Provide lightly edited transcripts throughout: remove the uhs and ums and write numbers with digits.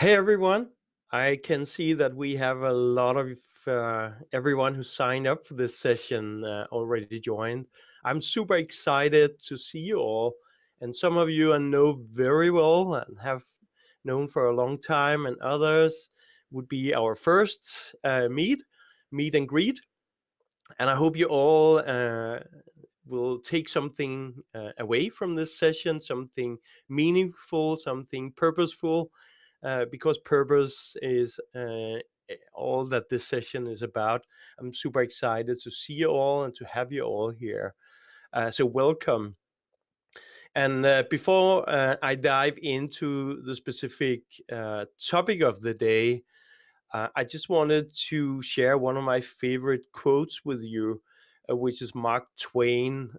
Hey everyone, I can see that we have a lot of everyone who signed up for this session already joined. I'm super excited to see you all, and some of you I know very well and have known for a long time, and others would be our first meet and greet. And I hope you all will take something away from this session, something meaningful, something purposeful, because purpose is all that this session is about. I'm super excited to see you all and to have you all here. So welcome. And before I dive into the specific topic of the day, I just wanted to share one of my favorite quotes with you, which is Mark Twain.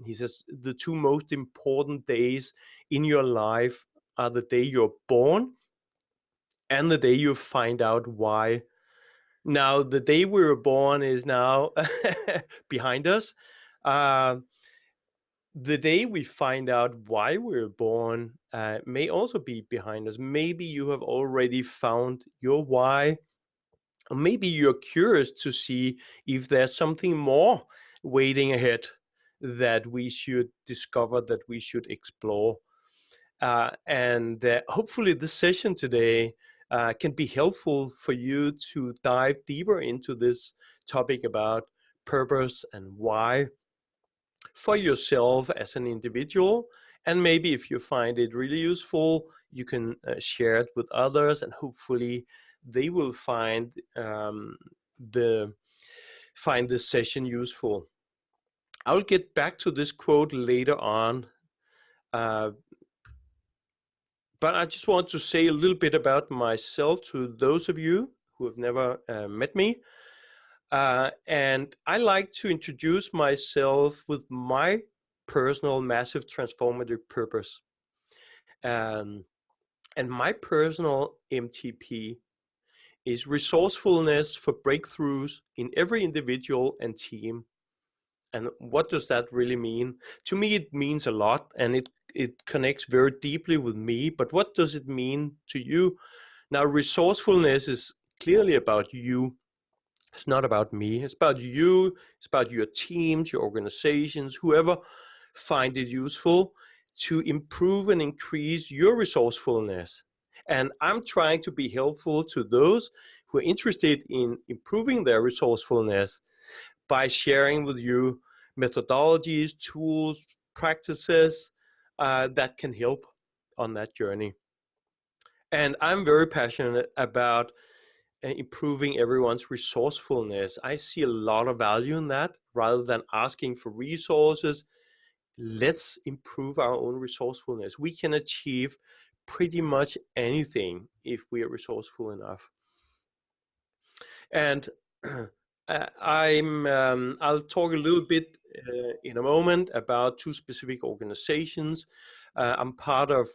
He says, "The two most important days in your life are the day you're born and the day you find out why." Now, the day we were born is now behind us. Uh, the day we find out why we were born may also be behind us. Maybe you have already found your why. Or maybe you're curious to see if there's something more waiting ahead that we should discover, that we should explore. And hopefully, this session today can be helpful for you to dive deeper into this topic about purpose and why for yourself as an individual. And maybe if you find it really useful, you can share it with others, and hopefully they will the find this session useful. I'll get back to this quote later on, uh, but I just want to say a little bit about myself to those of you who have never met me. And I like to introduce myself with my personal massive transformative purpose. Um, and my personal MTP is resourcefulness for breakthroughs in every individual and team. And what does that really mean? To me, it means a lot, and it connects very deeply with me. But what does it mean to you? Now, resourcefulness is clearly about you. It's not about me. It's about you. It's about your teams, your organizations, whoever find it useful to improve and increase your resourcefulness. And I'm trying to be helpful to those who are interested in improving their resourcefulness by sharing with you methodologies, tools, practices that can help on that journey. And I'm very passionate about improving everyone's resourcefulness. I see a lot of value in that. Rather than asking for resources, let's improve our own resourcefulness. We can achieve pretty much anything if we are resourceful enough. And I'll talk a little bit in a moment about two specific organizations. I'm part of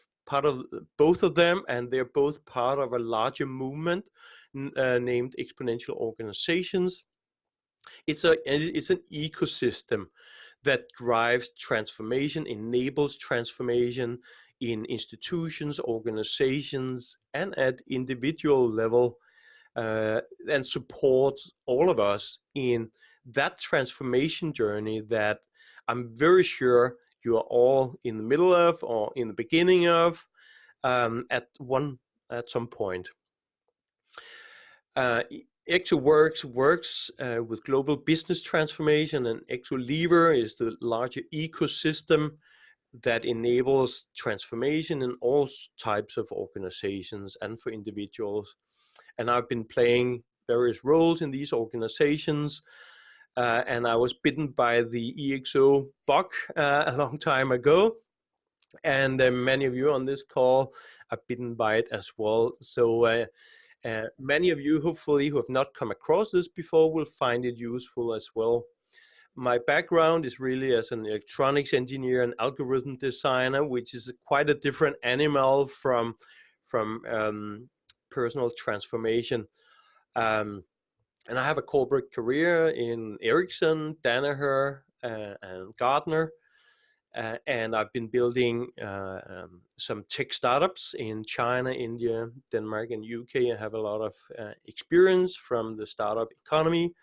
both of them, and they're both part of a larger movement named Exponential Organizations. It's an ecosystem that drives transformation, enables transformation in institutions, organizations, and at individual level, and support all of us in that transformation journey that I'm very sure you are all in the middle of or in the beginning of at some point. Exo works with global business transformation, and Exo is the larger ecosystem that enables transformation in all types of organizations and for individuals. And I've been playing various roles in these organizations. And I was bitten by the EXO bug a long time ago. And many of you on this call are bitten by it as well. So many of you, hopefully, who have not come across this before will find it useful as well. My background is really as an electronics engineer and algorithm designer, which is quite a different animal from personal transformation. Um, and I have a corporate career in Ericsson, Danaher, and Gartner. and I've been building some tech startups in China, India, Denmark, and UK. I have a lot of experience from the startup economy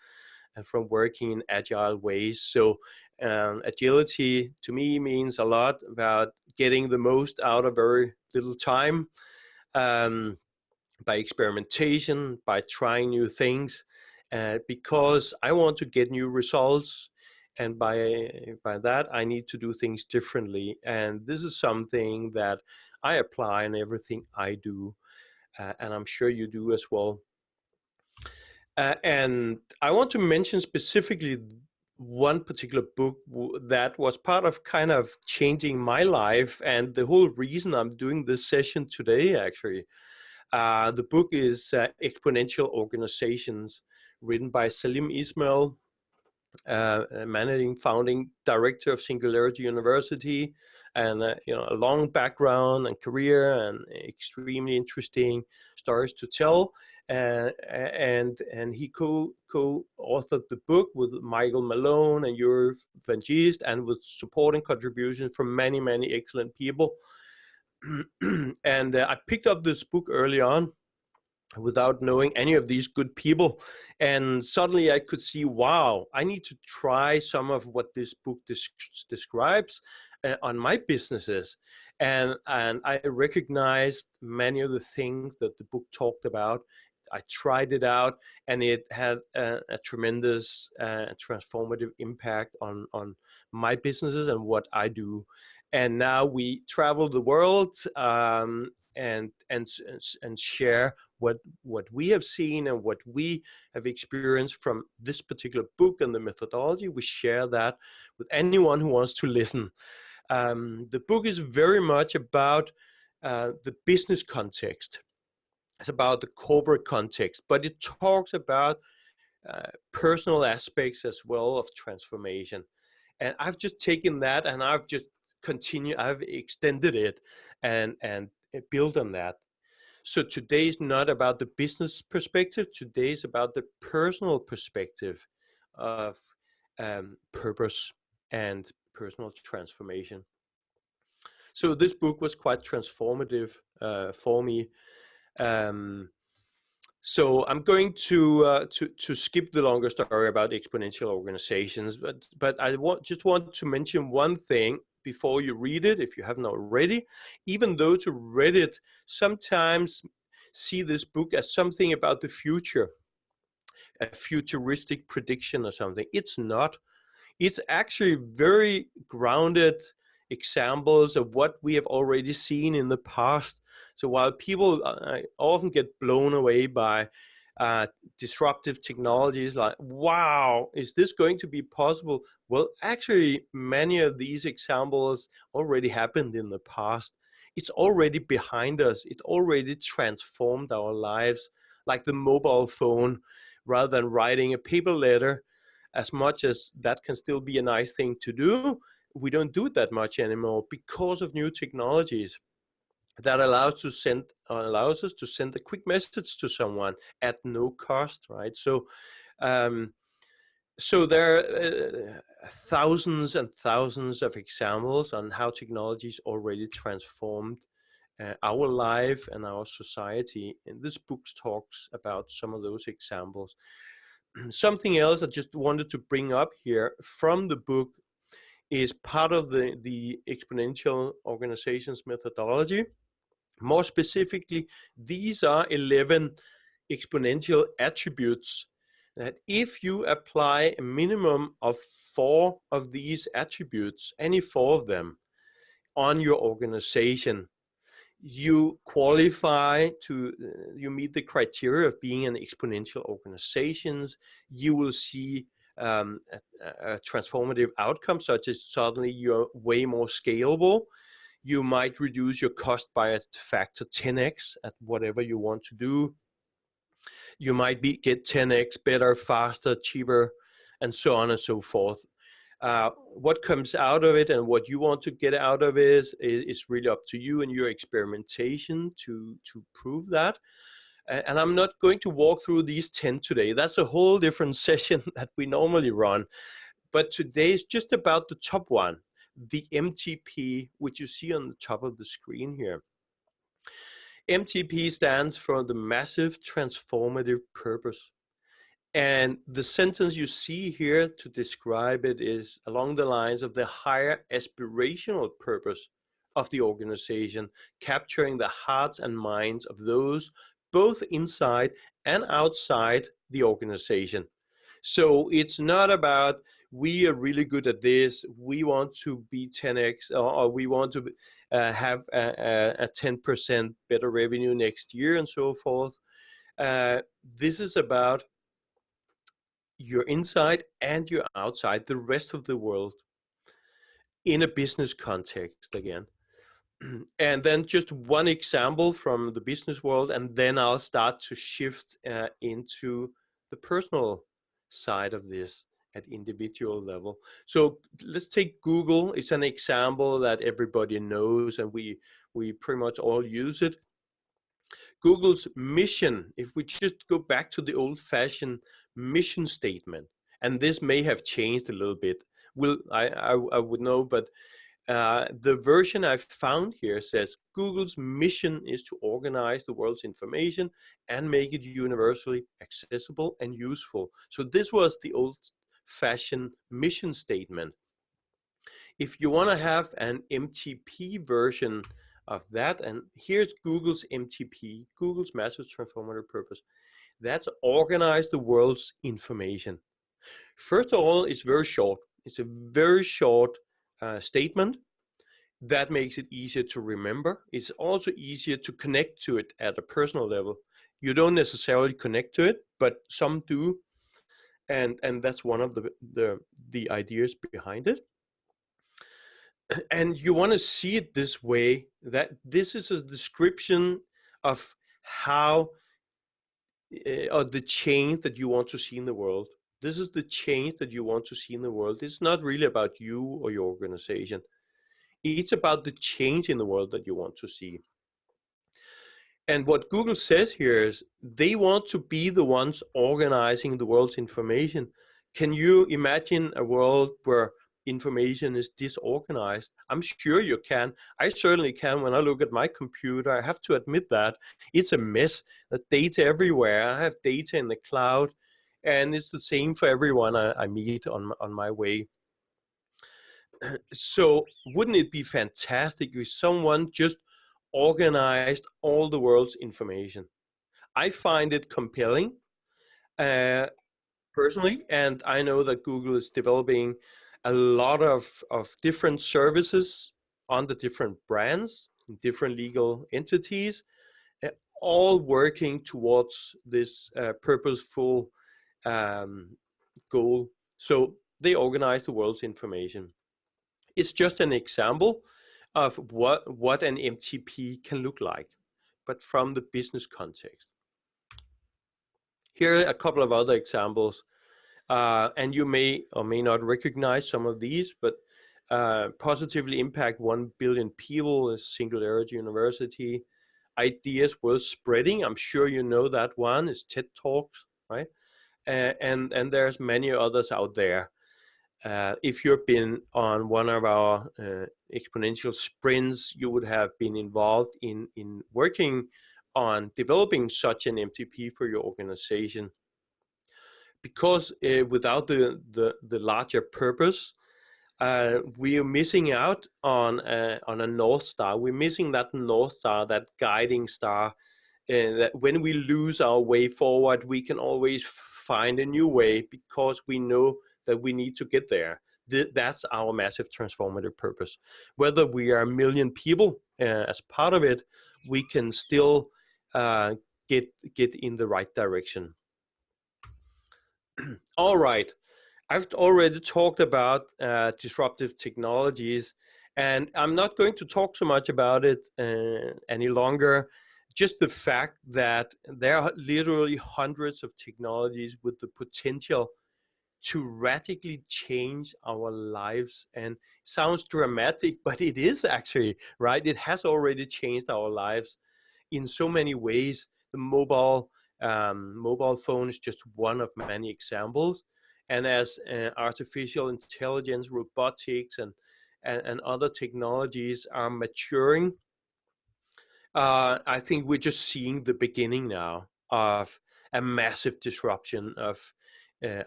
and from working in agile ways. So agility to me means a lot about getting the most out of very little time, by experimentation, by trying new things, because I want to get new results. And by that, I need to do things differently. And this is something that I apply in everything I do, and I'm sure you do as well. And I want to mention specifically one particular book that was part of kind of changing my life and the whole reason I'm doing this session today, actually. The book is Exponential Organizations, written by Salim Ismail, managing founding director of Singularity University, and a long background and career and extremely interesting stories to tell. And he co-authored the book with Michael Malone and Yuri Van Geest, and with supporting contributions from many excellent people. And I picked up this book early on without knowing any of these good people, and suddenly I could see, wow, I need to try some of what this book describes on my businesses. And I recognized many of the things that the book talked about. I tried it out, and it had a tremendous transformative impact on my businesses and what I do. And now we travel the world, and share what we have seen and what we have experienced from this particular book and the methodology. We share that with anyone who wants to listen. The book is very much about the business context. It's about the corporate context, but it talks about personal aspects as well of transformation. And I've just taken that and I've just I've extended it and built on that. So today is not about the business perspective. Today is about the personal perspective of purpose and personal transformation. So this book was quite transformative for me. So I'm going to skip the longer story about exponential organizations, but I just want to mention one thing before you read it, if you haven't already. Even though to read it, sometimes see this book as something about the future, a futuristic prediction or something. It's not. It's actually very grounded examples of what we have already seen in the past. So while people often get blown away by disruptive technologies like, wow, is this going to be possible? Well, actually, many of these examples already happened in the past. It's already behind us. It already transformed our lives, like the mobile phone. Rather than writing a paper letter, as much as that can still be a nice thing to do, we don't do it that much anymore because of new technologies that allows us to send a quick message to someone at no cost, right? So there are thousands and thousands of examples on how technologies already transformed our life and our society. And this book talks about some of those examples. Something else I just wanted to bring up here from the book is part of the Exponential Organizations methodology. More specifically, these are 11 exponential attributes that if you apply a minimum of 4 of these attributes, any 4 of them, on your organization, you qualify to, you meet the criteria of being an exponential organizations. You will see a transformative outcome, such as suddenly you're way more scalable. You might reduce your cost by a factor 10x at whatever you want to do. You might get 10x better, faster, cheaper, and so on and so forth. What comes out of it and what you want to get out of it is really up to you and your experimentation to prove that. And I'm not going to walk through these 10 today. That's a whole different session that we normally run. But today is just about the top one. the MTP, which you see on the top of the screen here. MTP stands for the Massive Transformative Purpose. And the sentence you see here to describe it is along the lines of the higher aspirational purpose of the organization, capturing the hearts and minds of those both inside and outside the organization. So it's not about we are really good at this, we want to be 10x, or we want to have a 10% better revenue next year and so forth. This is about your inside and your outside, the rest of the world, in a business context again. And then just one example from the business world, and then I'll start to shift into the personal side of this at individual level. So let's take Google. It's an example that everybody knows, and we pretty much all use it. Google's mission, if we just go back to the old-fashioned mission statement, and this may have changed a little bit, I would know, but the version I've found here says Google's mission is to organize the world's information and make it universally accessible and useful. So this was the old-fashioned mission statement. If you want to have an MTP version of that, and here's Google's MTP, Google's Massive Transformative Purpose. That's organize the world's information. First of all, it's very short. It's a very short statement that makes it easier to remember. It's also easier to connect to it at a personal level. You don't necessarily connect to it, but some do, and that's one of the ideas behind it. And you want to see it this way, that this is a description of how or the change that you want to see in the world. This is the change that you want to see in the world. It's not really about you or your organization. It's about the change in the world that you want to see. And what Google says here is they want to be the ones organizing the world's information. Can you imagine a world where information is disorganized? I'm sure you can. I certainly can. When I look at my computer, I have to admit that it's a mess. The data everywhere. I have data in the cloud, and it's the same for everyone I meet on my way. So wouldn't it be fantastic if someone just organized all the world's information? I find it compelling personally, and I know that Google is developing a lot of different services on the different brands, different legal entities, all working towards this purposeful goal. So they organize the world's information. It's just an example of what an MTP can look like, but from the business context. Here are a couple of other examples, and you may or may not recognize some of these, but positively impact 1 billion people is Singularity University. Ideas worth spreading, I'm sure you know that one, is TED Talks, right? And there's many others out there. If you've been on one of our exponential sprints, you would have been involved in working on developing such an MTP for your organization. Because without the larger purpose, we are missing out on a Northstar. We're missing that Northstar, that guiding star, that when we lose our way forward, we can always find a new way because we know that we need to get there. That's our massive transformative purpose. Whether we are a million people as part of it, we can still get in the right direction. All right. I've already talked about disruptive technologies, and I'm not going to talk so much about it any longer. Just the fact that there are literally hundreds of technologies with the potential to radically change our lives. And it sounds dramatic, but it is actually, right? It has already changed our lives in so many ways. The mobile phone is just one of many examples. And as artificial intelligence, robotics, and and other technologies are maturing, I think we're just seeing the beginning now of a massive disruption of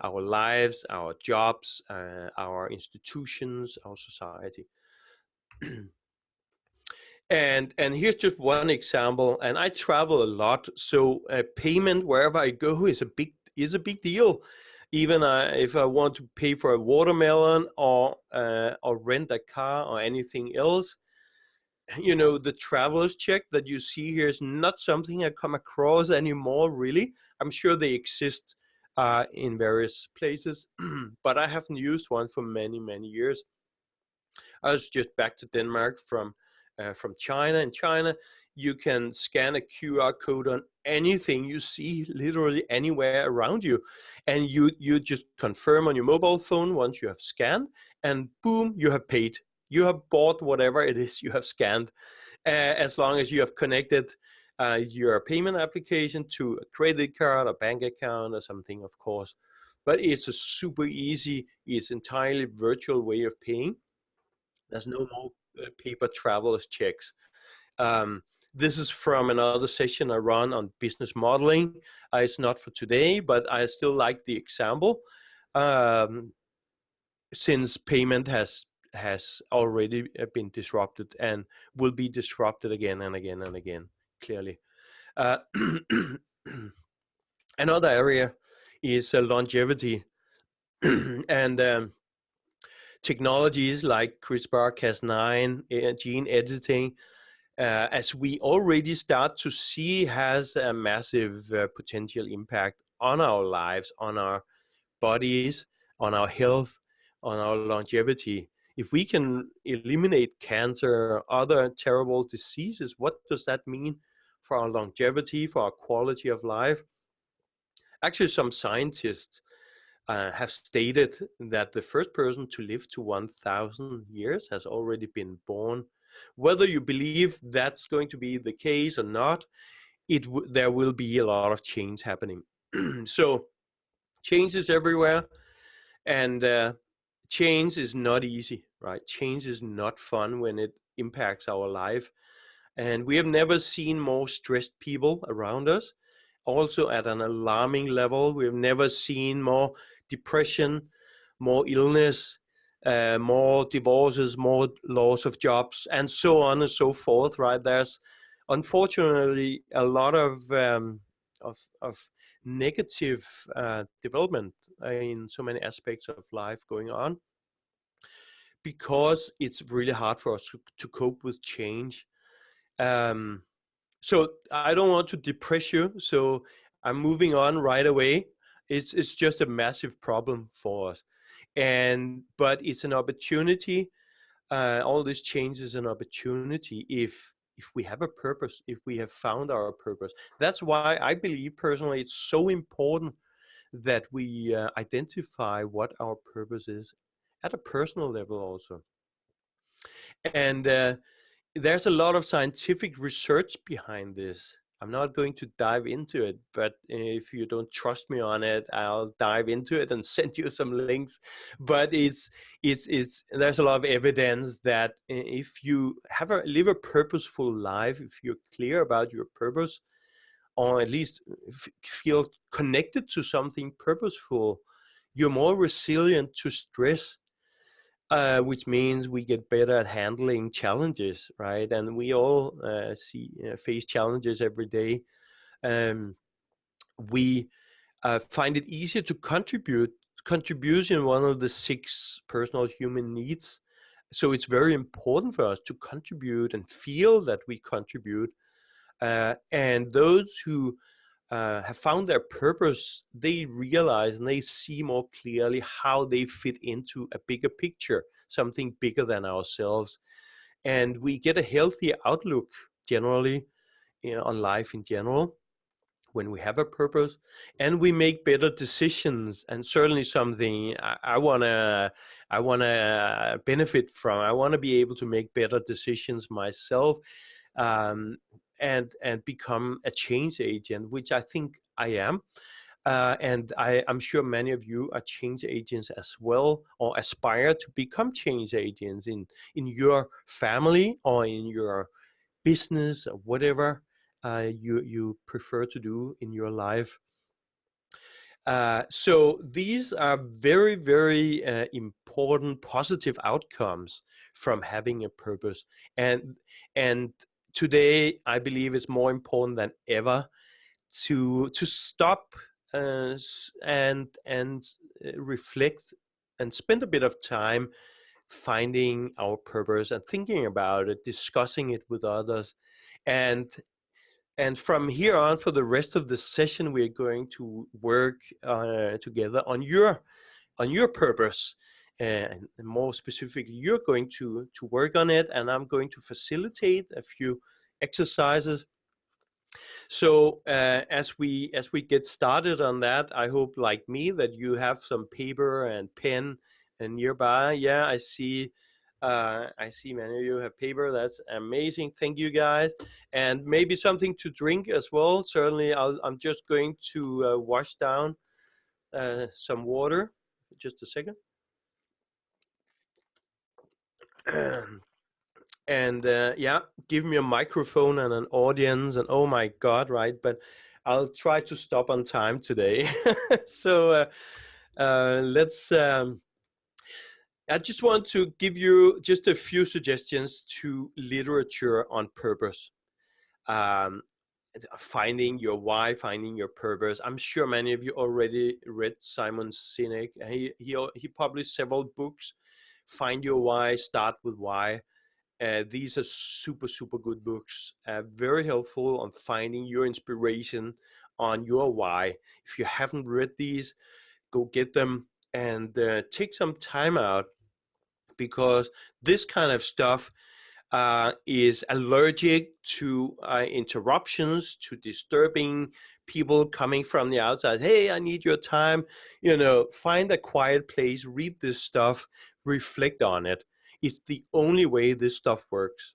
our lives, our jobs, our institutions, our society. And here's just one example. And I travel a lot, so payment wherever I go is a big deal. Even if I want to pay for a watermelon or rent a car or anything else, the traveler's check that you see here is not something I come across anymore, really. I'm sure they exist in various places, but I haven't used one for many, many years. I was just back to Denmark from China. In China, you can scan a QR code on anything you see, literally anywhere around you, and you just confirm on your mobile phone once you have scanned, and boom, you have paid. You have bought whatever it is you have scanned, as long as you have connected your payment application to a credit card, a bank account, or something, of course. But it's a super easy, it's entirely virtual way of paying. There's no more paper traveler's checks. This is from another session I run on business modeling. It's not for today, but I still like the example, since payment has already been disrupted and will be disrupted again and again and again, clearly. Another area is longevity. And technologies like CRISPR-Cas9, gene editing, as we already start to see, has a massive potential impact on our lives, on our bodies, on our health, on our longevity. If we can eliminate cancer or other terrible diseases, what does that mean for our longevity, for our quality of life? Actually, some scientists have stated that the first person to live to 1,000 years has already been born. Whether you believe that's going to be the case or not, there will be a lot of change happening. So change is everywhere, and change is not easy, right? Change is not fun when it impacts our life. And we have never seen more stressed people around us. Also at an alarming level, we've never seen more depression, more illness, more divorces, more loss of jobs, and so on and so forth, right? There's unfortunately a lot of negative development in so many aspects of life going on, because it's really hard for us to cope with change. So I don't want to depress you, so I'm moving on right away. It's just a massive problem for us, but it's an opportunity. All this change is an opportunity if we have a purpose, if we have found our purpose. That's why I believe personally it's so important that we identify what our purpose is at a personal level also. And there's a lot of scientific research behind this. I'm not going to dive into it, but if you don't trust me on it, I'll dive into it and send you some links. But there's a lot of evidence that if you live a purposeful life, if you're clear about your purpose, or at least feel connected to something purposeful, you're more resilient to stress. Which means we get better at handling challenges, right? And we all face challenges every day. We find it easier to contribute. Contribution, one of the 6 personal human needs. So it's very important for us to contribute and feel that we contribute. And those who have found their purpose, they realize and they see more clearly how they fit into a bigger picture, something bigger than ourselves. And we get a healthier outlook generally, on life in general when we have a purpose, and we make better decisions. And certainly something I wanna benefit from. I want to be able to make better decisions myself, and become a change agent, which I think I am. And I'm sure many of you are change agents as well, or aspire to become change agents in your family or in your business or whatever you prefer to do in your life. So these are very, very important positive outcomes from having a purpose. And today, I believe it's more important than ever to stop and reflect and spend a bit of time finding our purpose and thinking about it, discussing it with others, and from here on, for the rest of the session, we're going to work together on your purpose, and more specifically, you're going to work on it, and I'm going to facilitate a few exercises. So as we get started on that, I hope, like me, that you have some paper and pen and nearby. Yeah, I see many of you have paper. That's amazing. Thank you, guys. And maybe something to drink as well. Certainly, I'm just going to wash down some water. Just a second. And yeah, give me a microphone and an audience, and oh my God, right? But I'll try to stop on time today. So let's. I just want to give you just a few suggestions to literature on purpose. Um, Finding your why, finding your purpose. I'm sure many of you already read Simon Sinek. He published several books. Find your why, start with why. These are super, super good books, very helpful on finding your inspiration on your why. If you haven't read these, go get them and take some time out, because this kind of stuff is allergic to interruptions, to disturbing people coming from the outside. Hey, I need your time. Find a quiet place, read this stuff, reflect on it. It's the only way this stuff works.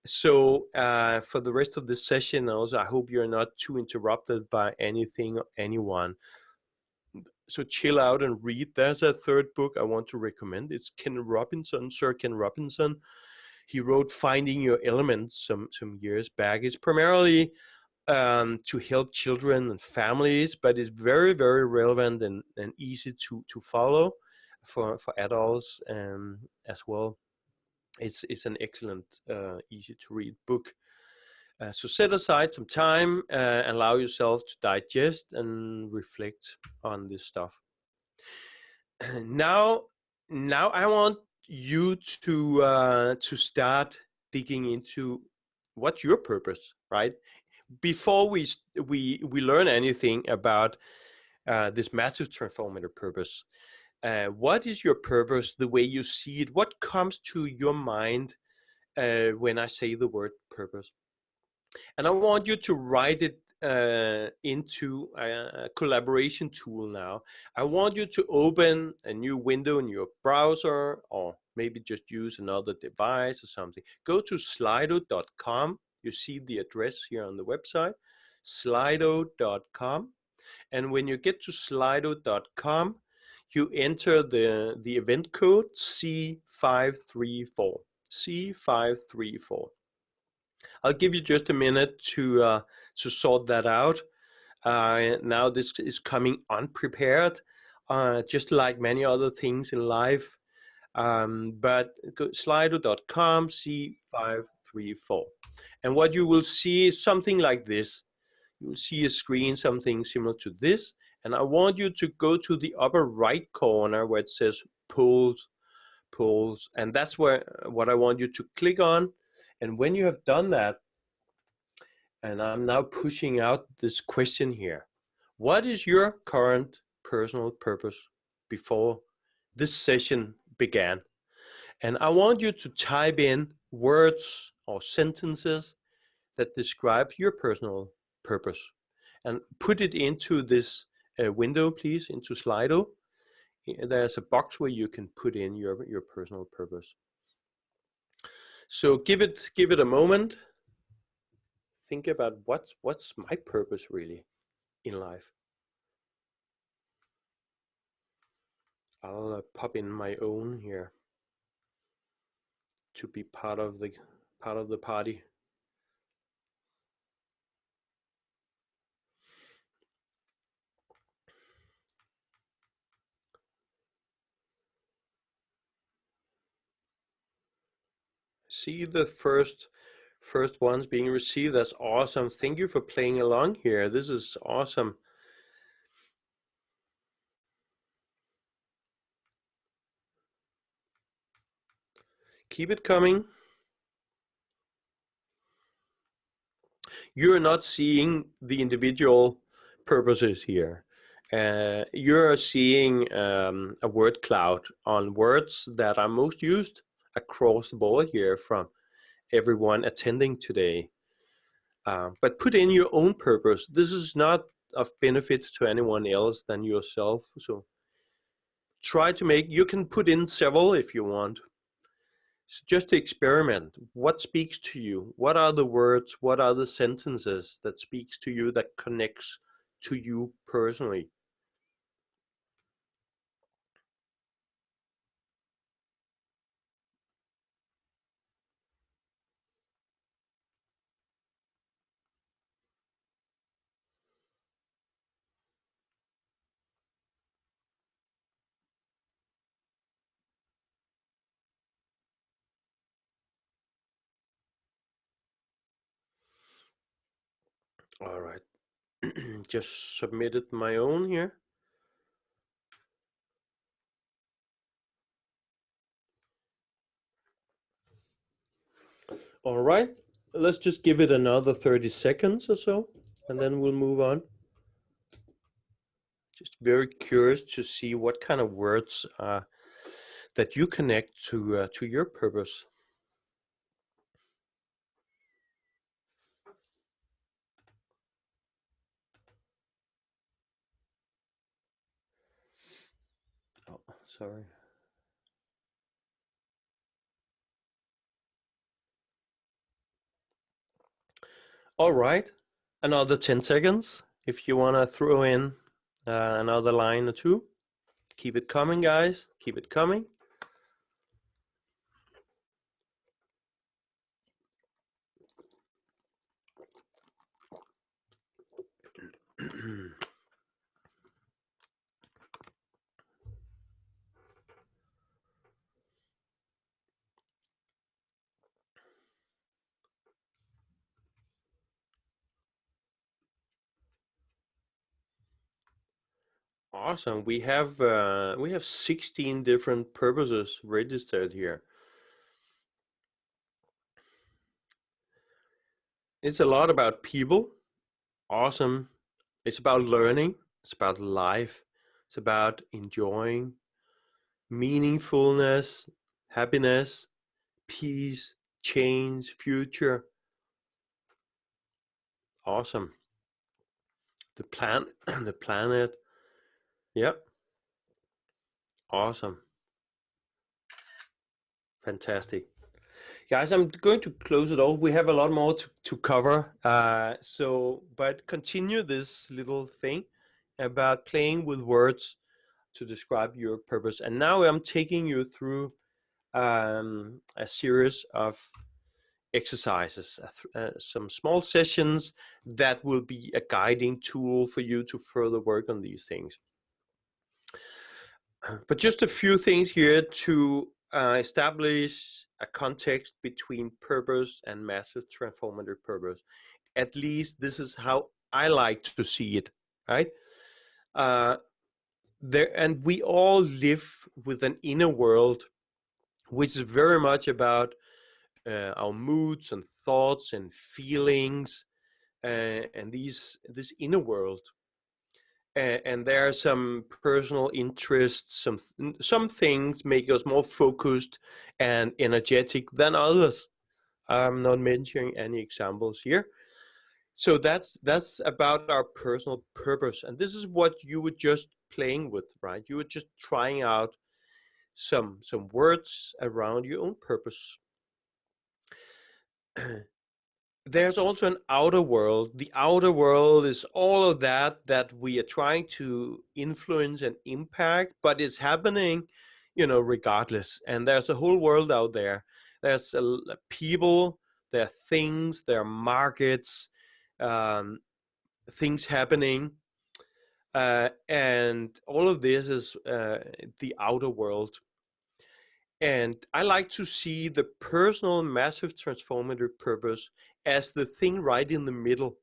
So for the rest of this session, also, I hope you're not too interrupted by anything or anyone. So chill out and read. There's a third book I want to recommend. It's Sir Ken Robinson. He wrote Finding Your Element some years back. It's primarily to help children and families, but it's very, very relevant and easy to follow for adults as well. It's an excellent, easy to read book. So set aside some time, allow yourself to digest and reflect on this stuff. Now I want you to start digging into what's your purpose, right? Before we learn anything about this massive transformative purpose, what is your purpose, the way you see it? What comes to your mind when I say the word purpose? And I want you to write it into a collaboration tool now. I want you to open a new window in your browser, or maybe just use another device or something. Go to slido.com. You see the address here on the website, slido.com. And when you get to slido.com, you enter the event code C534. C534. I'll give you just a minute to sort that out. Now this is coming unprepared, just like many other things in life. But go slido.com C534. And what you will see is something like this. You will see a screen, something similar to this. And I want you to go to the upper right corner where it says polls. And that's what I want you to click on. And when you have done that, and I'm now pushing out this question here. What is your current personal purpose before this session began? And I want you to type in words or sentences that describe your personal purpose and put it into this window, please, into Slido. There's a box where you can put in your personal purpose. So give it a moment. Think about what's my purpose really in life. I'll pop in my own here to be part of the party. See the first ones being received. That's awesome. Thank you for playing along here. This is awesome. Keep it coming. You're not seeing the individual purposes here. You're seeing a word cloud on words that are most used across the board here from everyone attending today. But put in your own purpose. This is not of benefit to anyone else than yourself. So try to make, you can put in several if you want. So just to experiment. What speaks to you? What are the words? What are the sentences that speaks to you, that connects to you personally? All right. Just submitted my own here. All right. Let's just give it another 30 seconds or so, and then we'll move on. Just very curious to see what kind of words that you connect to your purpose. Oh, sorry. All right, another 10 seconds. If you want to throw in another line or two, keep it coming, guys. Keep it coming. Awesome. We have 16 different purposes registered here. It's a lot about people. Awesome. It's about learning. It's about life. It's about enjoying, meaningfulness, happiness, peace, change, future. Awesome. The the planet. Yep. Awesome. Fantastic. Guys, I'm going to close it off. We have a lot more to cover. But continue this little thing about playing with words to describe your purpose. And now I'm taking you through a series of exercises, some small sessions that will be a guiding tool for you to further work on these things. But just a few things here to establish a context between purpose and massive transformative purpose. At least this is how I like to see it, right? And we all live with an inner world, which is very much about our moods and thoughts and feelings, and this inner world. And there are some personal interests, some things make us more focused and energetic than others. I'm not mentioning any examples here. So that's about our personal purpose, and this is what you were just playing with, right? You were just trying out some words around your own purpose. there's also an outer world. The outer world is all of that we are trying to influence and impact, but it's happening, regardless. And there's a whole world out there. There's people, there are things, there are markets, um, things happening, and all of this is the outer world. And I like to see the personal massive transformative purpose as the thing right in the middle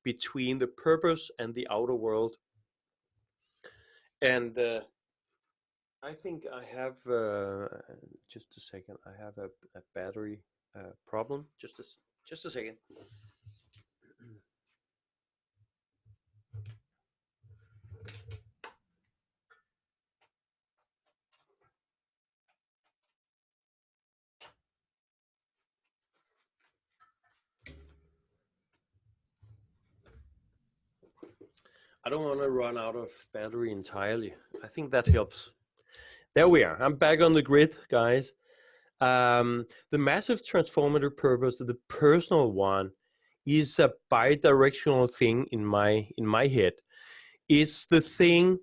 between the purpose and the outer world. And I think I have, just a second, I have a battery problem. Just a second. I don't want to run out of battery entirely. I think that helps. There we are. I'm back on the grid, guys. The massive transformative purpose, the personal one, is a bi-directional thing in my head. It's the thing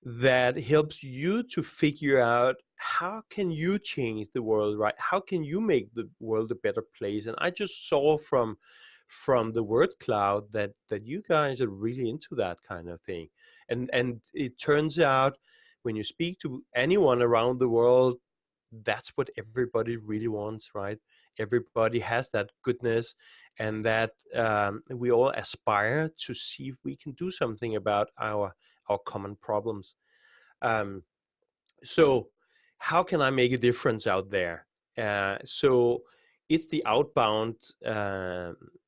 that helps you to figure out how can you change the world, right? How can you make the world a better place? And I just saw from the word cloud that you guys are really into that kind of thing. And it turns out when you speak to anyone around the world, that's what everybody really wants, right? Everybody has that goodness, and that we all aspire to see if we can do something about our common problems. Um, so how can I make a difference out there? So it's the outbound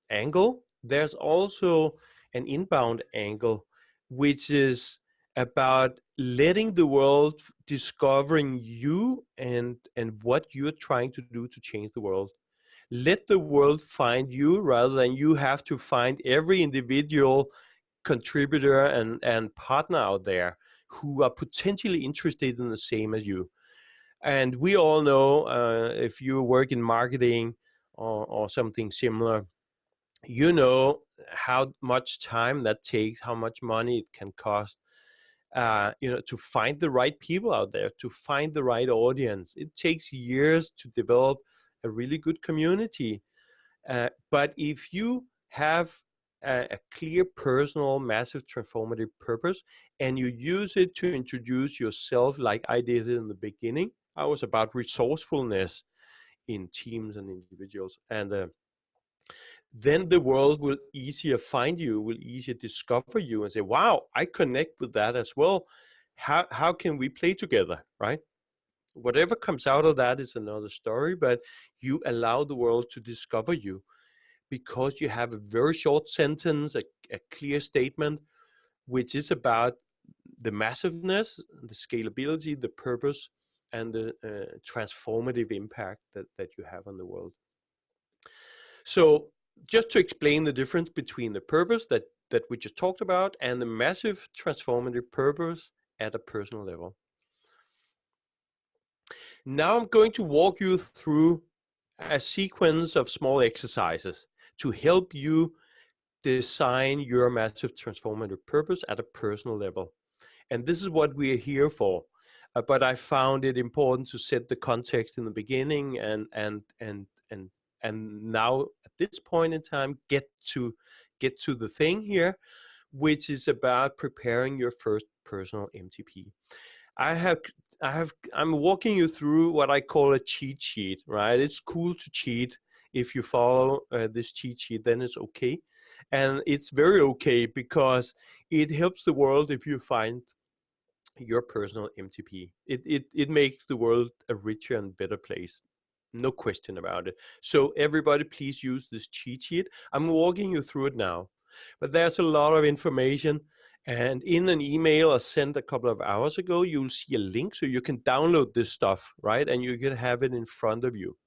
angle. There's also an inbound angle, which is about letting the world discovering you and what you're trying to do to change the world. Let the world find you rather than you have to find every individual contributor and partner out there who are potentially interested in the same as you. And we all know, if you work in marketing or something similar, you know how much time that takes, how much money it can cost, to find the right people out there, to find the right audience. It takes years to develop a really good community. But if you have a clear personal massive transformative purpose and you use it to introduce yourself like I did in the beginning, I was about resourcefulness in teams and individuals. And then the world will easier find you, will easier discover you and say, wow, I connect with that as well. How can we play together, right? Whatever comes out of that is another story, but you allow the world to discover you because you have a very short sentence, a clear statement, which is about the massiveness, the scalability, the purpose, and the transformative impact that you have on the world. So just to explain the difference between the purpose that we just talked about and the massive transformative purpose at a personal level. Now I'm going to walk you through a sequence of small exercises to help you design your massive transformative purpose at a personal level. And this is what we are here for. But I found it important to set the context in the beginning and now at this point in time get to the thing here, which is about preparing your first personal MTP. I'm walking you through what I call a cheat sheet, right? It's cool to cheat. If you follow this cheat sheet, then it's okay. And it's very okay because it helps the world if you find your personal MTP. It makes the world a richer and better place. No question about it. So everybody, please use this cheat sheet. I'm walking you through it now. But there's a lot of information. And in an email I sent a couple of hours ago, you'll see a link so you can download this stuff, right? And you can have it in front of you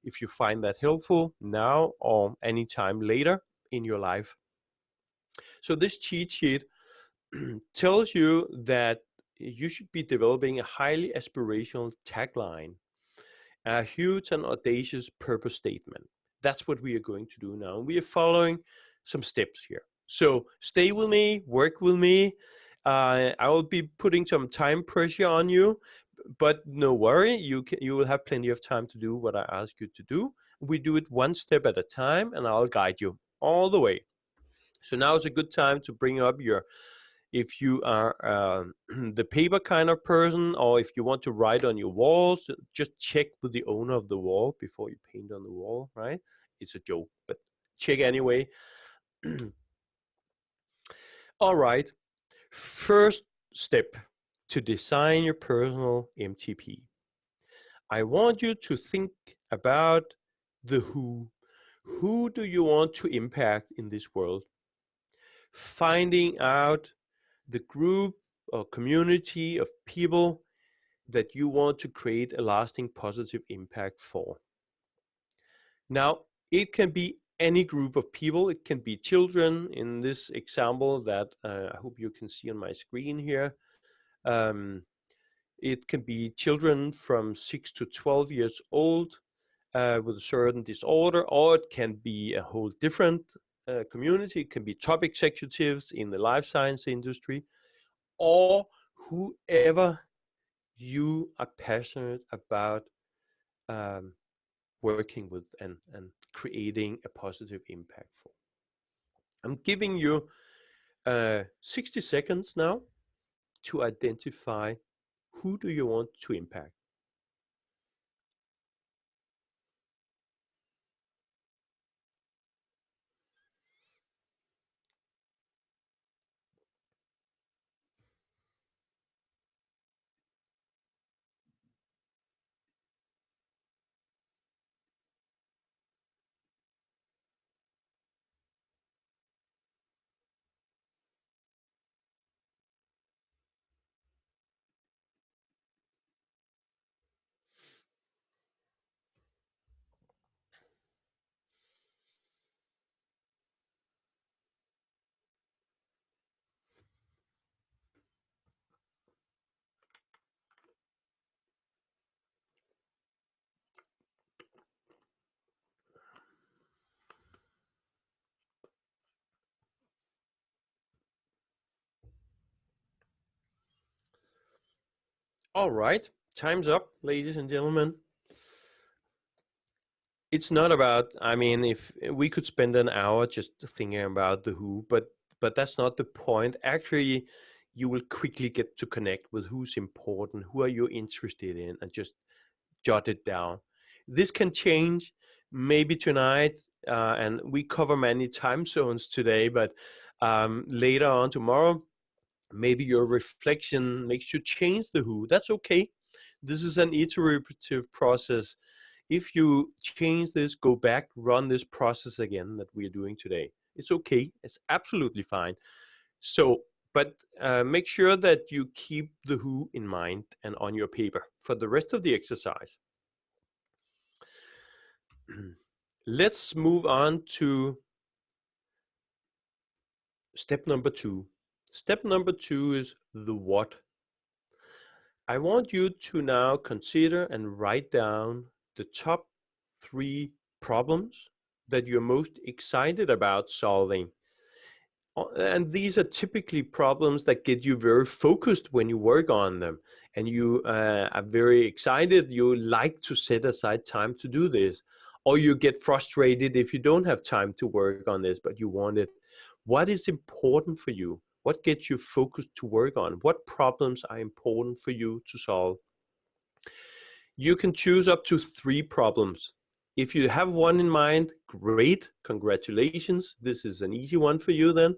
if you find that helpful now or anytime later in your life. So this cheat sheet tells you that you should be developing a highly aspirational tagline, a huge and audacious purpose statement, That's what we are going to do now. We are following some steps here. So stay with me, work with me. I will be putting some time pressure on you, but no worry, you will have plenty of time to do what I ask you to do. We do it one step at a time, and I'll guide you all the way. So now is a good time to bring up your, if you are the paper kind of person, or if you want to write on your walls, just check with the owner of the wall before you paint on the wall, right? It's a joke, but check anyway. All right, first step to design your personal MTP. I want you to think about the who. Who do you want to impact in this world? Finding out the group or community of people that you want to create a lasting positive impact for. Now, it can be any group of people. It can be children in this example that I hope you can see on my screen here. It can be children from 6 to 12 years old with a certain disorder, or it can be a whole different community. It can be top executives in the life science industry, or whoever you are passionate about working with and creating a positive impact for. I'm giving you 60 seconds now to identify who do you want to impact. All right, time's up, ladies and gentlemen. It's not about, I mean, if we could spend an hour just thinking about the who, but that's not the point. Actually, you will quickly get to connect with who's important, who are you interested in, and just jot it down. This can change maybe tonight, and we cover many time zones today, but later on tomorrow, maybe your reflection makes you change the who. That's okay. This is an iterative process. If you change this, go back, run this process again that we're doing today. It's okay. It's absolutely fine. So, but make sure that you keep the who in mind and on your paper for the rest of the exercise. Let's move on to step number 2. Step number 2 is the what. I want you to now consider and write down the top 3 problems that you're most excited about solving. And these are typically problems that get you very focused when you work on them, and you are very excited. You like to set aside time to do this, or you get frustrated if you don't have time to work on this, but you want it. What is important for you? What gets you focused to work on? What problems are important for you to solve? You can choose up to 3 problems. If you have one in mind, great, congratulations. This is an easy one for you then.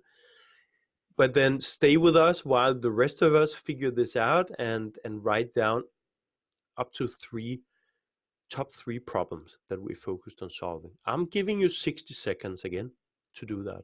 But then stay with us while the rest of us figure this out and write down up to top 3 problems that we focused on solving. I'm giving you 60 seconds again to do that.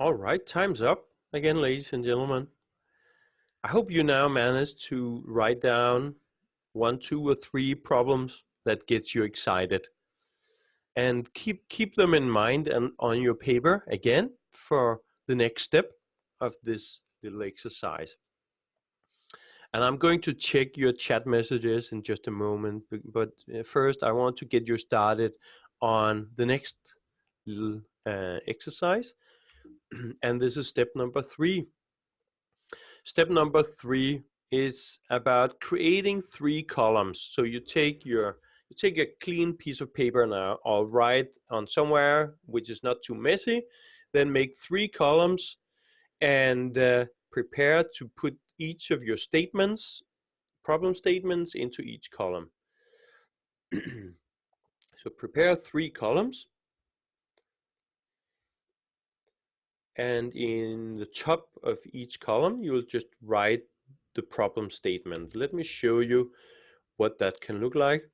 All right, time's up again, ladies and gentlemen. I hope you now managed to write down 1, 2, or 3 problems that get you excited, and keep them in mind and on your paper again for the next step of this little exercise. And I'm going to check your chat messages in just a moment, but first I want to get you started on the next little exercise. And this is step number 3. Step number 3 is about creating 3 columns. So you take a clean piece of paper now, or write on somewhere which is not too messy, then make 3 columns and prepare to put each of your statements, problem statements, into each column. So prepare 3 columns, and in the top of each column you will just write the problem statement. Let me show you what that can look like.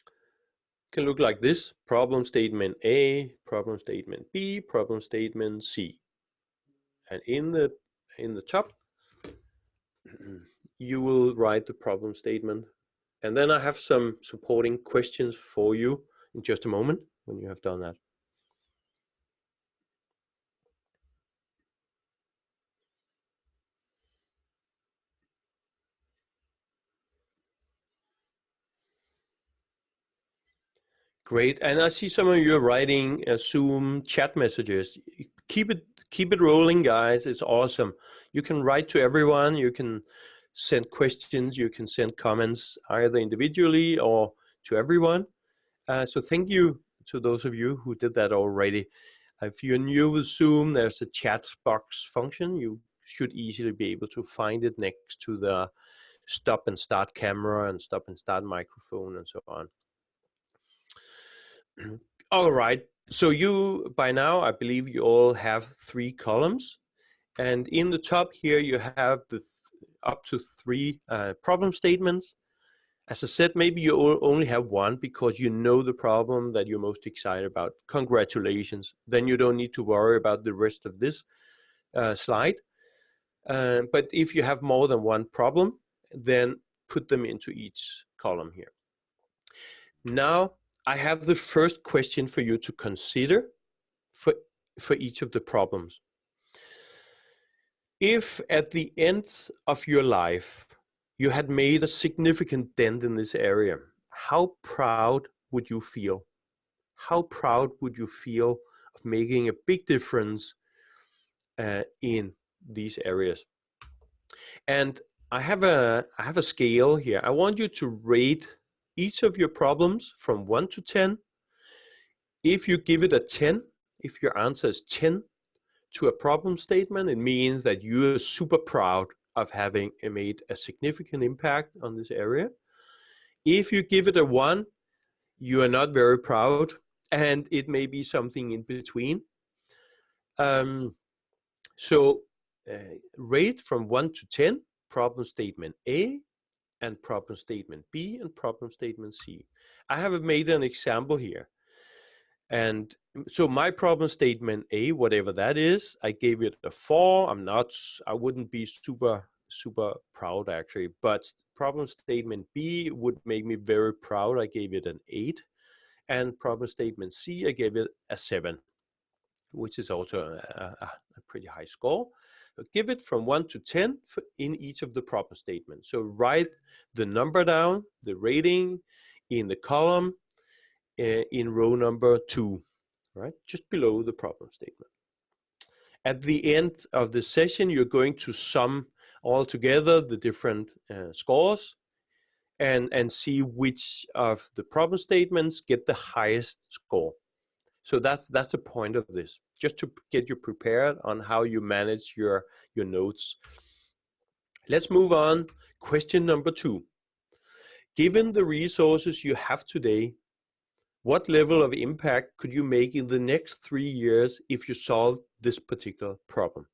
It can look like this: problem statement A, problem statement B, problem statement C. And in the top you will write the problem statement. And then I have some supporting questions for you in just a moment when you have done that. Great. And I see some of you writing Zoom chat messages. Keep it rolling, guys. It's awesome. You can write to everyone. You can send questions. You can send comments either individually or to everyone. So thank you to those of you who did that already. If you're new with Zoom, there's a chat box function. You should easily be able to find it next to the stop and start camera and stop and start microphone and so on. All right. So you, by now, I believe you all have 3 columns. And in the top here, you have the up to 3 problem statements. As I said, maybe you only have 1 because you know the problem that you're most excited about. Congratulations. Then you don't need to worry about the rest of this slide. But if you have more than 1 problem, then put them into each column here. Now, I have the first question for you to consider for each of the problems. If at the end of your life you had made a significant dent in this area, how proud would you feel? How proud would you feel of making a big difference in these areas? And I have a scale here. I want you to rate each of your problems from 1 to 10. If you give it a 10, if your answer is 10 to a problem statement, it means that you are super proud of having made a significant impact on this area. If you give it a 1, you are not very proud, and it may be something in between. Rate from 1 to 10, problem statement A, and problem statement B, and problem statement C. I have made an example here. And so my problem statement A, whatever that is, I gave it a 4. I wouldn't be super proud actually, but problem statement B would make me very proud. I gave it an 8. And problem statement C, I gave it a 7, which is also a pretty high score. So give it from 1 to 10 in each of the problem statements. So write the number down, the rating, in the column in row number 2, right? Just below the problem statement. At the end of the session, you're going to sum all together the different scores and see which of the problem statements get the highest score. So that's the point of this, just to get you prepared on how you manage your notes. Let's move on. Question number 2. Given the resources you have today, what level of impact could you make in the next 3 years if you solve this particular problem?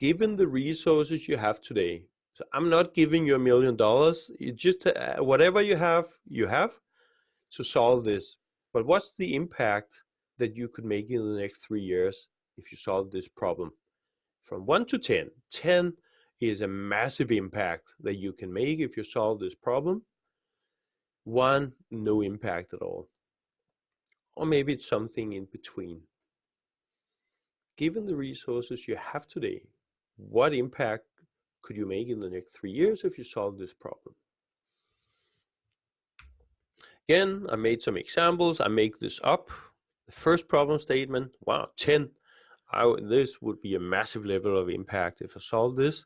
Given the resources you have today, so I'm not giving you $1 million. You just whatever you have to solve this. But what's the impact that you could make in the next 3 years if you solve this problem? From 1 to 10. 10 is a massive impact that you can make if you solve this problem. 1, no impact at all. Or maybe it's something in between. Given the resources you have today, what impact could you make in the next 3 years if you solve this problem? Again, I made some examples. I make this up. The first problem statement, wow, 10. This would be a massive level of impact if I solve this.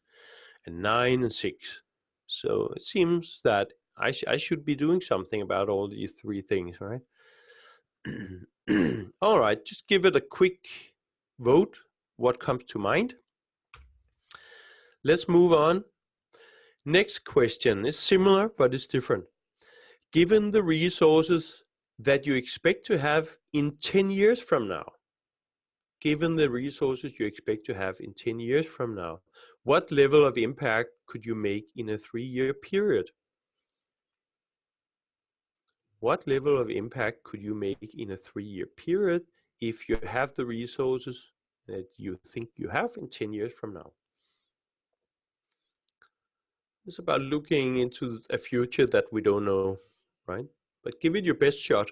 And 9 and 6. So it seems that I should be doing something about all these 3 things, right? All right, just give it a quick vote. What comes to mind? Let's move on. Next question is similar, but it's different. Given the resources that you expect to have in 10 years from now, given the resources you expect to have in 10 years from now, what level of impact could you make in a 3-year period? What level of impact could you make in a 3-year period if you have the resources that you think you have in 10 years from now? It's about looking into a future that we don't know, right? But give it your best shot.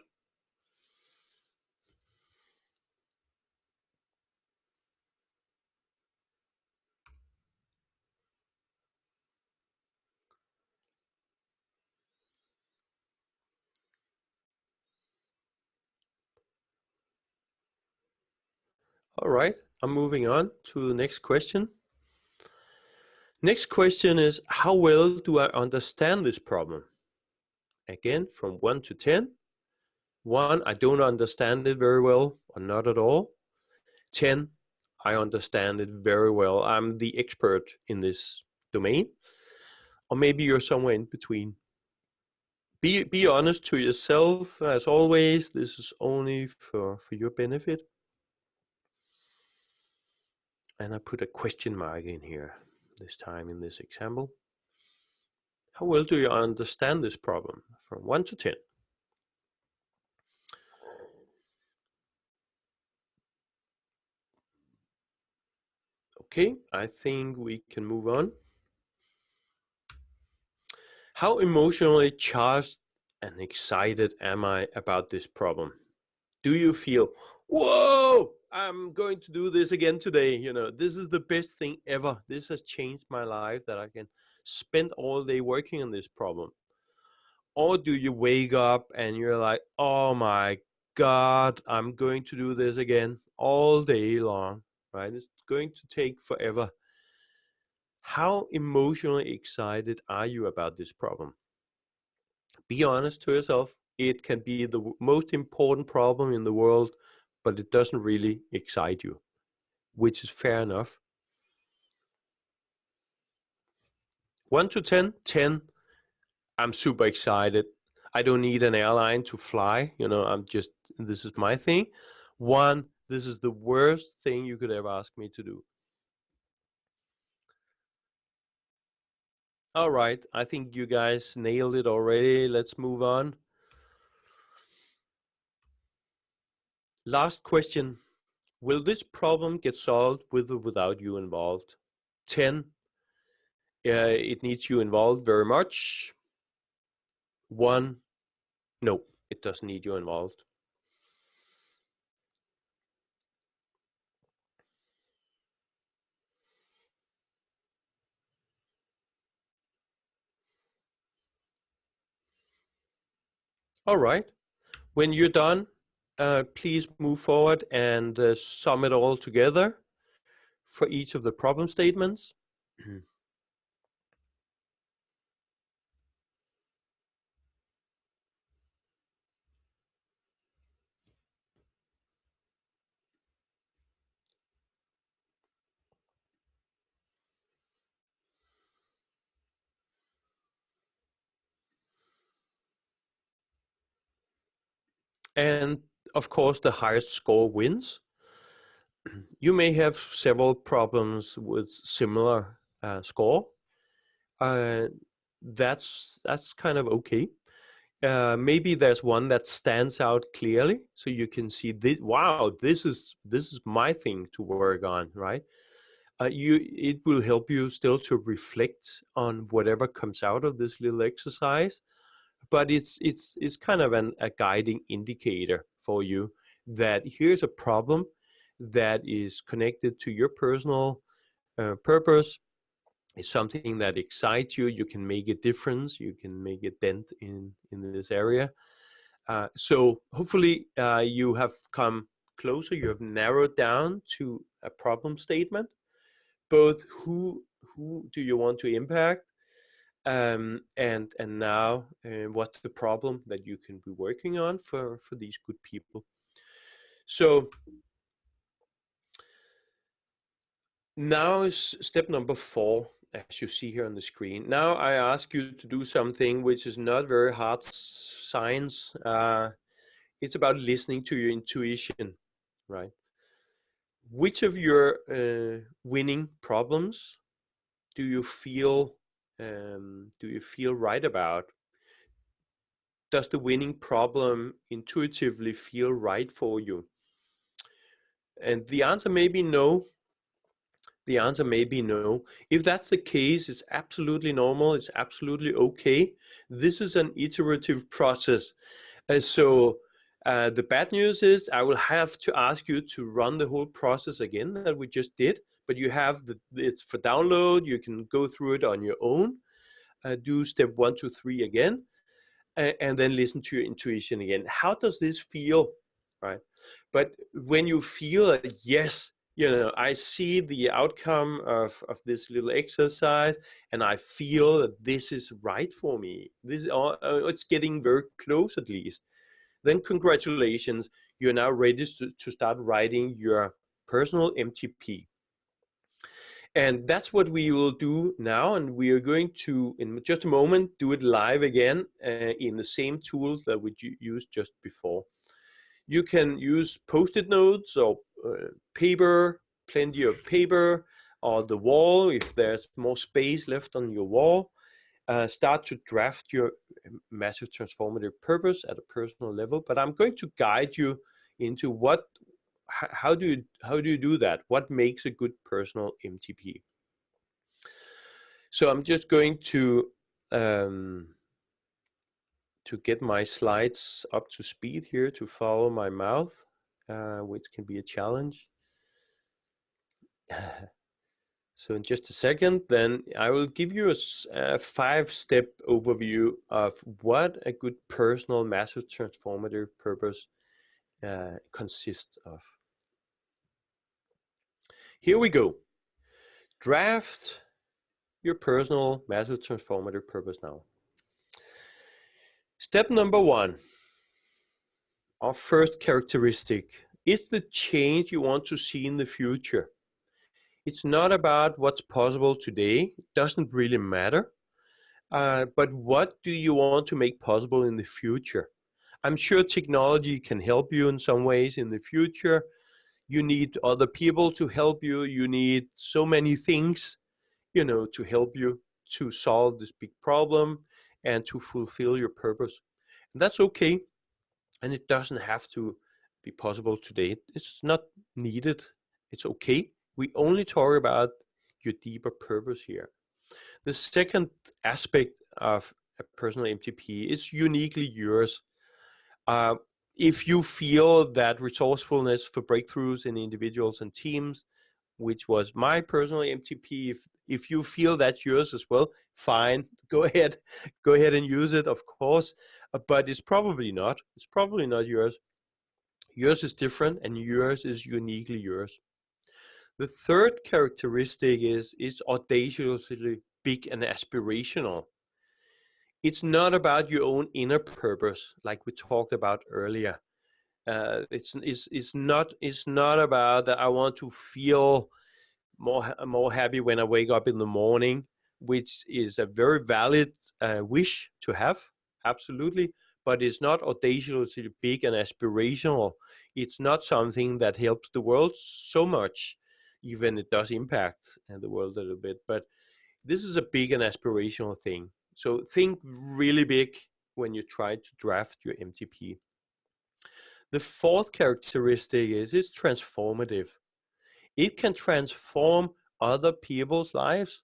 All right, I'm moving on to the next question. Next question is, how well do I understand this problem? Again, from 1 to 10. 1, I don't understand it very well, or not at all. 10, I understand it very well. I'm the expert in this domain. Or maybe you're somewhere in between. Be honest to yourself, as always. This is only for your benefit. And I put a question mark in here, this time in this example. How well do you understand this problem? From 1 to 10. Okay, I think we can move on. How emotionally charged and excited am I about this problem? Do you feel, whoa, I'm going to do this again today? You know, this is the best thing ever. This has changed my life, that I can spend all day working on this problem. Or do you wake up and you're like, oh my God, I'm going to do this again all day long, right? It's going to take forever. How emotionally excited are you about this problem? Be honest to yourself. It can be the most important problem in the world, but it doesn't really excite you, which is fair enough. 1 to 10, 10, I'm super excited. I don't need an airline to fly. You know, this is my thing. 1, this is the worst thing you could ever ask me to do. All right, I think you guys nailed it already. Let's move on. Last question. Will this problem get solved with or without you involved? 10, it needs you involved very much. 1, no, it doesn't need you involved. All right, when you're done, please move forward and sum it all together for each of the problem statements. And of course, the highest score wins. You may have several problems with similar score. That's kind of okay. Maybe there's one that stands out clearly, so you can see this. Wow, this is my thing to work on, right? It will help you still to reflect on whatever comes out of this little exercise, but it's kind of a guiding indicator for you that here's a problem that is connected to your personal purpose. It's something that excites you. You can make a difference. You can make a dent in this area. So hopefully you have come closer. You have narrowed down to a problem statement. Both who do you want to impact, and now what's the problem that you can be working on for these good people. So now is step number 4, as you see here on the screen. Now I ask you to do something which is not very hard science. It's about listening to your intuition, right? Which of your winning problems do you feel right about? Does the winning problem intuitively feel right for you? And the answer may be no. The answer may be no. If that's the case, it's absolutely normal. It's absolutely okay. This is an iterative process. So the bad news is I will have to ask you to run the whole process again that we just did. But you have it's for download. You can go through it on your own. Do step 1, 2, 3 again, and then listen to your intuition again. How does this feel, right? But when you feel that, yes, I see the outcome of this little exercise, and I feel that this is right for me. It's getting very close at least. Then congratulations, you're now ready to start writing your personal MTP. And that's what we will do now, and we are going to, in just a moment, do it live again in the same tools that we used just before. You can use Post-it notes or paper, plenty of paper, or the wall if there's more space left on your wall. Start to draft your massive transformative purpose at a personal level. But I'm going to guide you into how do you do that? What makes a good personal MTP? So I'm just going to get my slides up to speed here to follow my mouth, which can be a challenge. So in just a second, then I will give you a 5-step overview of what a good personal massive transformative purpose consists of. Here we go. Draft your personal massive transformative purpose now. Step number 1, our first characteristic, is the change you want to see in the future. It's not about what's possible today. It doesn't really matter. But what do you want to make possible in the future? I'm sure technology can help you in some ways in the future. You need other people to help you. You need so many things, to help you to solve this big problem and to fulfill your purpose. And that's okay. And it doesn't have to be possible today. It's not needed. It's okay. We only talk about your deeper purpose here. The second aspect of a personal MTP is uniquely yours. If you feel that resourcefulness for breakthroughs in individuals and teams, which was my personal MTP, if you feel that's yours as well, fine, go ahead and use it, of course, but it's probably not. It's probably not yours. Yours is different, and yours is uniquely yours. The third characteristic is audaciously big and aspirational. It's not about your own inner purpose, like we talked about earlier. It's not about that I want to feel more happy when I wake up in the morning, which is a very valid wish to have, absolutely. But it's not audaciously big and aspirational. It's not something that helps the world so much, even it does impact the world a little bit. But this is a big and aspirational thing. So think really big when you try to draft your MTP. The fourth characteristic is it's transformative. It can transform other people's lives.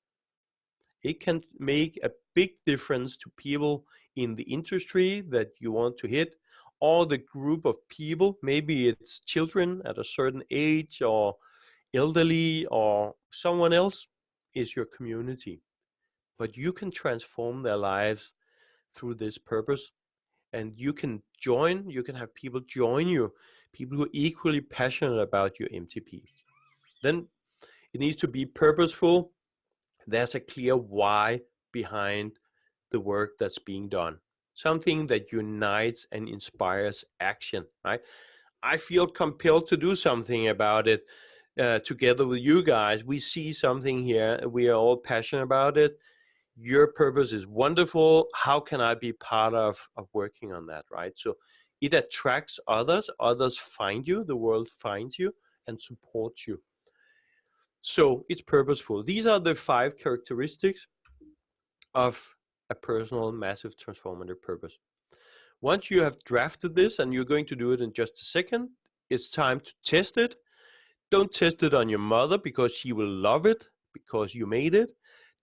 It can make a big difference to people in the industry that you want to hit, or the group of people. Maybe it's children at a certain age, or elderly, or someone else is your community. But you can transform their lives through this purpose. And you can have people join you, people who are equally passionate about your MTP. Then it needs to be purposeful. There's a clear why behind the work that's being done. Something that unites and inspires action, right? I feel compelled to do something about it together with you guys. We see something here. We are all passionate about it. Your purpose is wonderful. How can I be part of working on that, right? So it attracts others. Others find you. The world finds you and supports you. So it's purposeful. These are the 5 characteristics of a personal massive transformative purpose. Once you have drafted this, and you're going to do it in just a second, it's time to test it. Don't test it on your mother because she will love it because you made it.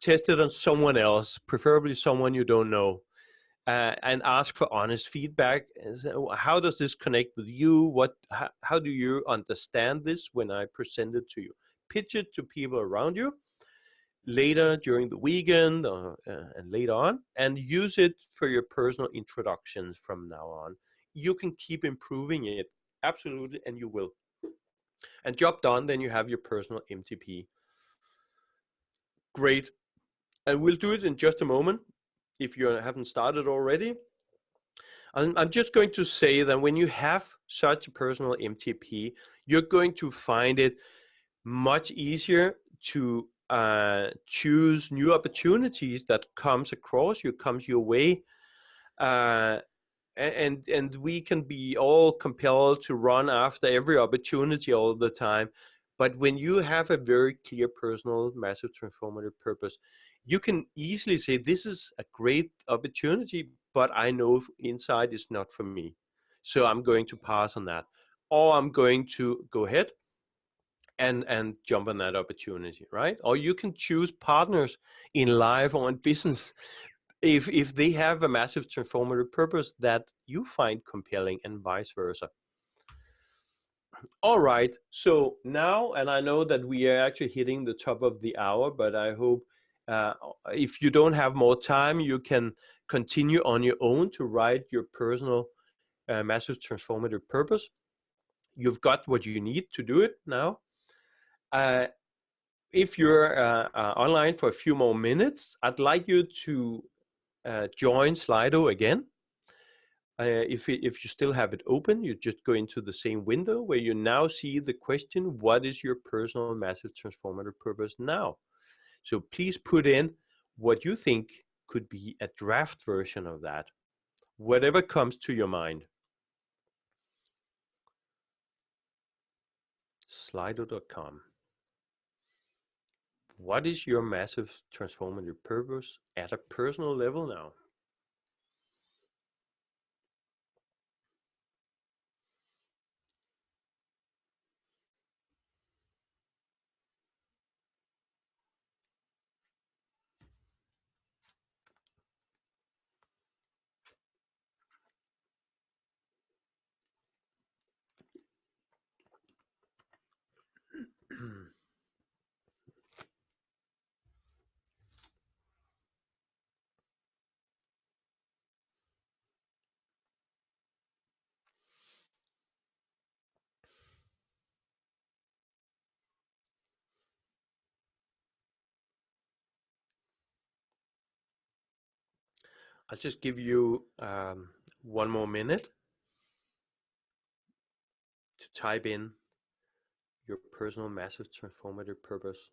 Test it on someone else, preferably someone you don't know, and ask for honest feedback. How does this connect with you? How do you understand this when I present it to you? Pitch it to people around you later during the weekend and later on, and use it for your personal introductions from now on. You can keep improving it, absolutely, and you will. And job done, then you have your personal MTP. Great. And we'll do it in just a moment if you haven't started already. I'm just going to say that when you have such a personal MTP, you're going to find it much easier to choose new opportunities that comes your way. And we can be all compelled to run after every opportunity all the time. But when you have a very clear personal massive transformative purpose, you can easily say, this is a great opportunity, but I know inside it's not for me. So I'm going to pass on that. Or I'm going to go ahead and jump on that opportunity, right? Or you can choose partners in life or in business if they have a massive transformative purpose that you find compelling, and vice versa. All right, so now, and I know that we are actually hitting the top of the hour, but I hope if you don't have more time, you can continue on your own to write your personal massive transformative purpose. You've got what you need to do it now. If you're online for a few more minutes, I'd like you to join Slido again. If you still have it open, you just go into the same window where you now see the question, what is your personal massive transformative purpose now? So please put in what you think could be a draft version of that, whatever comes to your mind. Slido.com. What is your massive transformative purpose at a personal level now? I'll just give you one more minute to type in your personal massive transformative purpose.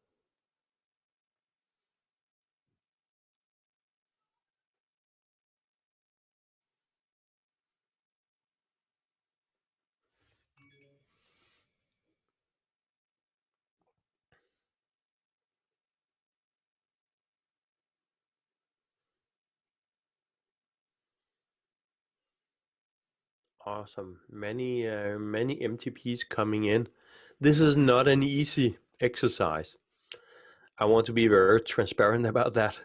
Awesome. Many MTPs coming in. This is not an easy exercise. I want to be very transparent about that.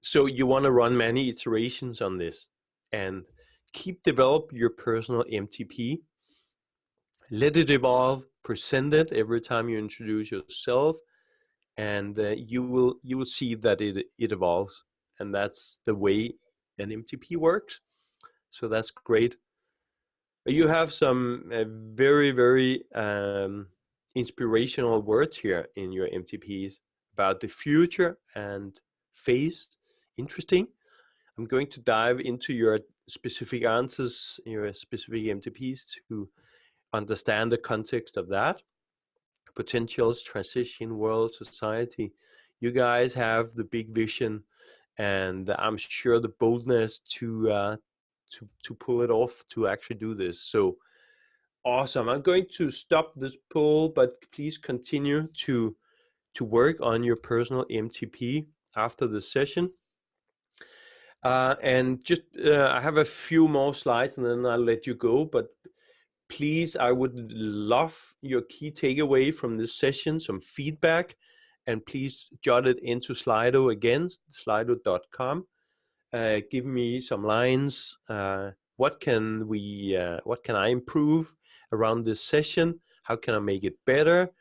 So you want to run many iterations on this and develop your personal MTP. Let it evolve, present it every time you introduce yourself, and you will see that it evolves, and that's the way an MTP works. So that's great. You have some very inspirational words here in your MTPs about the future and phase. Interesting. I'm going to dive into your specific answers, your specific MTPs, to understand the context of that. Potentials, transition, world, society. You guys have the big vision, and I'm sure the boldness to pull it off, to actually do this. So awesome. I'm going to stop this poll, but please continue to work on your personal MTP after the session. And just I have a few more slides and then I'll let you go, but please, I would love your key takeaway from this session, some feedback, and please jot it into Slido again, slido.com. Give me some lines. What can I improve around this session? How can I make it better?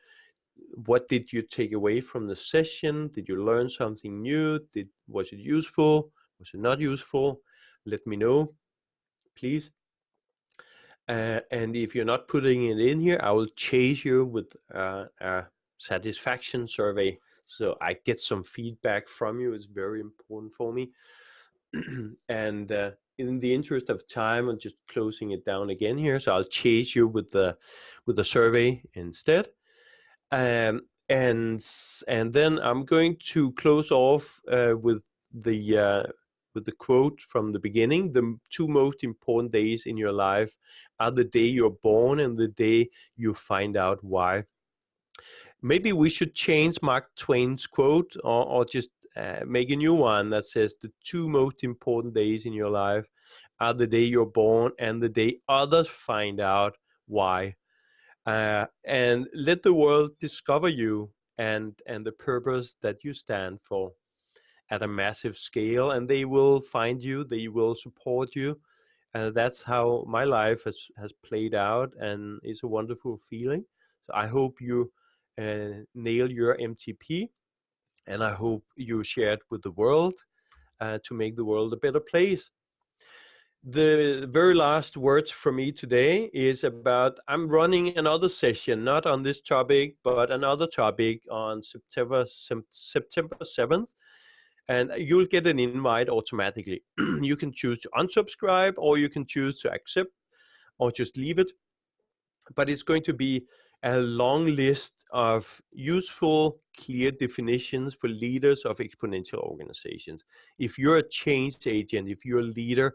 What did you take away from the session? Did you learn something new? Was it useful? Was it not useful? Let me know, please. And if you're not putting it in here, I will chase you with a satisfaction survey, so I get some feedback from you. It's very important for me. And in the interest of time, I'm just closing it down again here, so I'll chase you with the survey instead. And then I'm going to close off with the quote from the beginning. The two most important days in your life are the day you're born and the day you find out why. Maybe we should change Mark Twain's quote, or just make a new one that says the two most important days in your life are the day you're born and the day others find out why. And let the world discover you and the purpose that you stand for at a massive scale, and they will find you, they will support you. That's how my life has played out, and it's a wonderful feeling. So I hope you nail your MTP, and I hope you share it with the world to make the world a better place. The very last words from me today is about, I'm running another session, not on this topic, but another topic on September 7th. And you'll get an invite automatically. You can choose to unsubscribe, or you can choose to accept, or just leave it. But it's going to be a long list of useful, clear definitions for leaders of exponential organizations. If you're a change agent, if you're a leader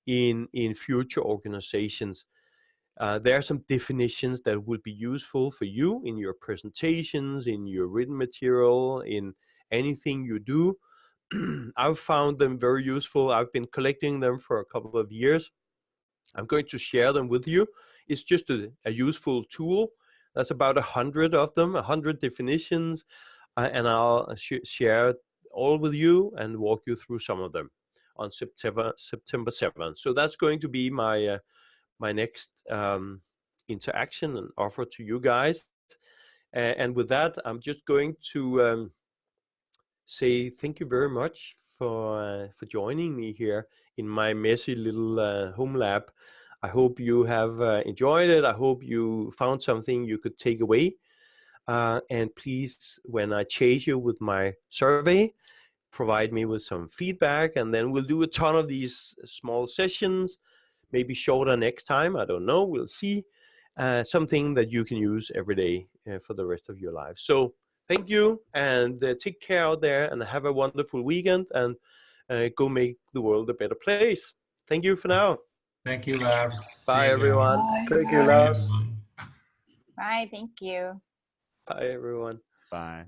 in future organizations, there are some definitions that will be useful for you in your presentations, in your written material, in anything you do. I've found them very useful. I've been collecting them for a couple of years. I'm going to share them with you. It's just a useful tool. That's about 100 of them, 100 definitions, and I'll share all with you and walk you through some of them on September 7th. So that's going to be my my next interaction and offer to you guys. And with that, I'm just going to say thank you very much for joining me here in my messy little home lab. I hope you have enjoyed it. I hope you found something you could take away. And please, when I chase you with my survey, provide me with some feedback, and then we'll do a ton of these small sessions, maybe shorter next time. I don't know. We'll see. Something that you can use every day for the rest of your life. So thank you, and take care out there, and have a wonderful weekend, and go make the world a better place. Thank you for now. Thank you, Lars. See Bye, you everyone. guys. Thank you, Bye, Lars. everyone. Bye, thank you. Bye, everyone. Bye.